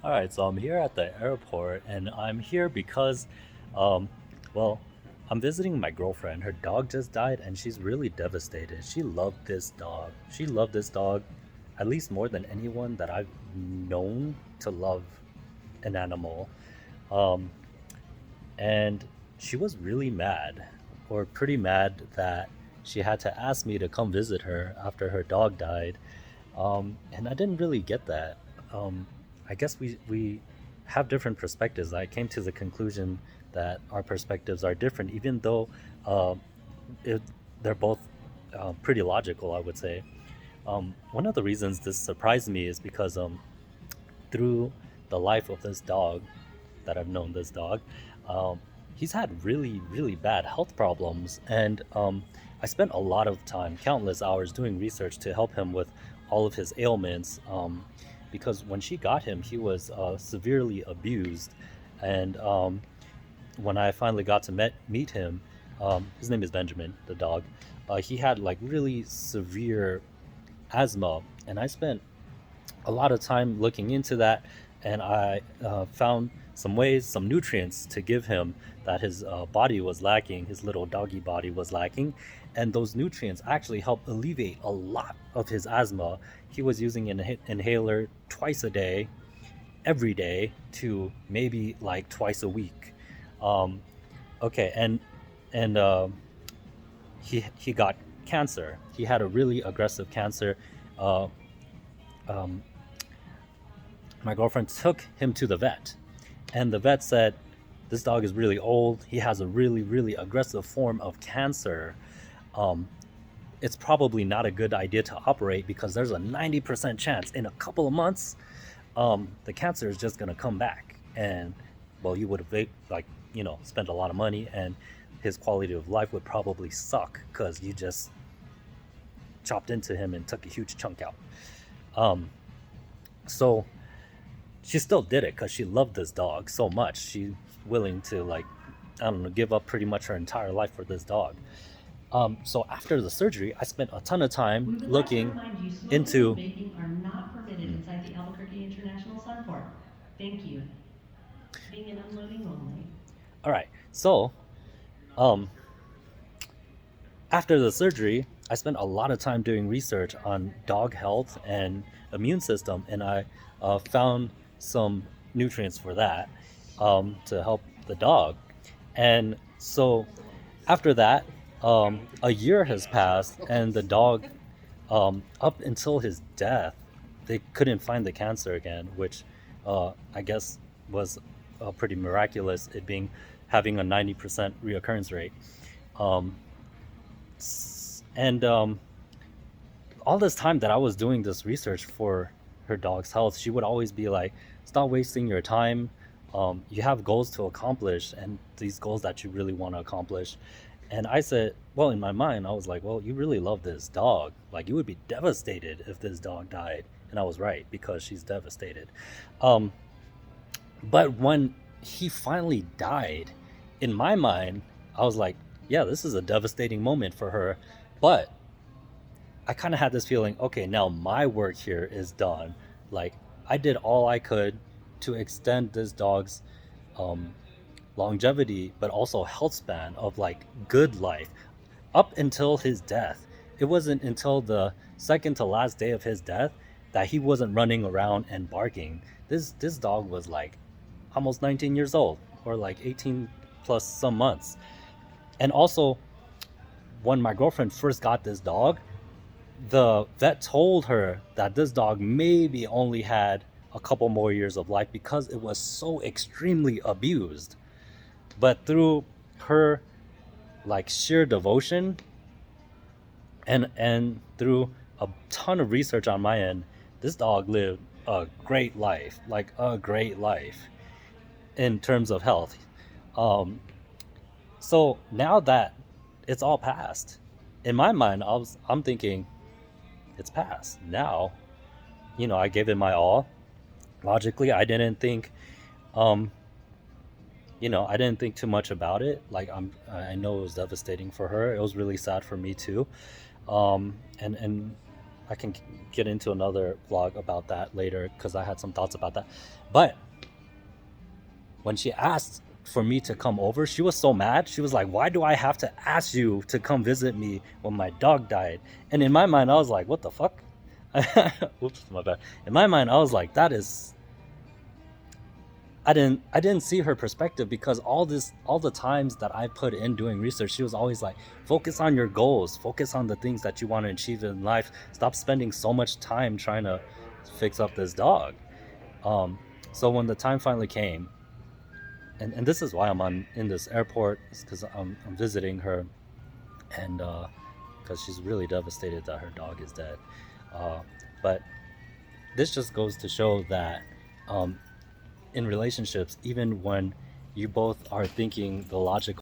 All right, so I'm here at the airport, and I'm here because, um, well, I'm visiting my girlfriend. Her dog just died, and she's really devastated. She loved this dog. She loved this dog at least more than anyone that I've known to love an animal. Um, and she was really mad, or pretty mad, that she had to ask me to come visit her after her dog died. And I didn't really get that. Um, I guess we have different perspectives. I came to the conclusion that our perspectives are different, even though uh, it, they're both pretty logical, I would say. One of the reasons this surprised me is because through the life of this dog, that I've known this dog, um, he's had really, really bad health problems. And I spent a lot of time, countless hours, doing research to help him with all of his ailments. Because when she got him, he was severely abused. And when I finally got to meet him, his name is Benjamin, the dog. He had like really severe asthma, and I spent a lot of time looking into that, and I found some ways, some nutrients to give him that his body was lacking, his little doggy body was lacking, and those nutrients actually help alleviate a lot of his asthma. He was using an inhaler twice a day, every day, to maybe like twice a week. Um, okay, and he got cancer. He had a really aggressive cancer. Uh, um, my girlfriend took him to the vet, and the vet said, "This dog is really old. He has a really, really aggressive form of cancer. Um, it's probably not a good idea to operate because there's a 90% chance in a couple of months the cancer is just going to come back. And, well, you would have, like, spent a lot of money, and his quality of life would probably suck because you just chopped into him and took a huge chunk out." Um, so she still did it because she loved this dog so much. She's willing to, like, I don't know, give up pretty much her entire life for this dog. So after the surgery, I spent a ton of time We would like to looking remind you smoking and into. vaping are not permitted Mm, inside the Albuquerque International Sunport. Thank you. Being and unloading only. all right. So um, after the surgery, I spent a lot of time doing research on dog health and immune system, and I found some nutrients for that to help the dog. And so after that, a year has passed, and the dog, up until his death, they couldn't find the cancer again, which I guess was pretty miraculous. It being having a 90% reoccurrence rate. Um, and all this time that I was doing this research for her dog's health, she would always be like, "Stop wasting your time. You have goals to accomplish, and these goals that you really want to accomplish." And I said, well, in my mind, I was like, "Well, you really love this dog. Like, you would be devastated if this dog died." And I was right because she's devastated. Um, but when he finally died, in my mind, I was like, "Yeah, this is a devastating moment for her." But I kind of had this feeling, okay, now my work here is done. Like, I did all I could to extend this dog's um, longevity, but also health span of like good life up until his death. It wasn't until the second to last day of his death that he wasn't running around and barking. This dog was like almost 19 years old, or like 18 plus some months. And also, when my girlfriend first got this dog, the vet told her that this dog maybe only had a couple more years of life because it was so extremely abused. But through her like sheer devotion, and through a ton of research on my end, this dog lived a great life, like a great life in terms of health. Um, so now that it's all past, in my mind, I'm thinking it's past now. I gave it my all. Logically, um I didn't think too much about it. Like, I know it was devastating for her. It was really sad for me too. And I can get into another vlog about that later because I had some thoughts about that. But when she asked for me to come over, she was so mad. She was like, "Why do I have to ask you to come visit me when my dog died?" And in my mind, I was like, "What the fuck?" Oops, my bad. In my mind, I was like, "That is." I didn't see her perspective because all the times that I put in doing research, she was always like, focus on your goals, focus on the things that you want to achieve in life. Stop spending so much time trying to fix up this dog. So when the time finally came, and this is why I'm in this airport, because I'm visiting her, and because she's really devastated that her dog is dead. But this just goes to show that in relationships, even when you both are thinking the logical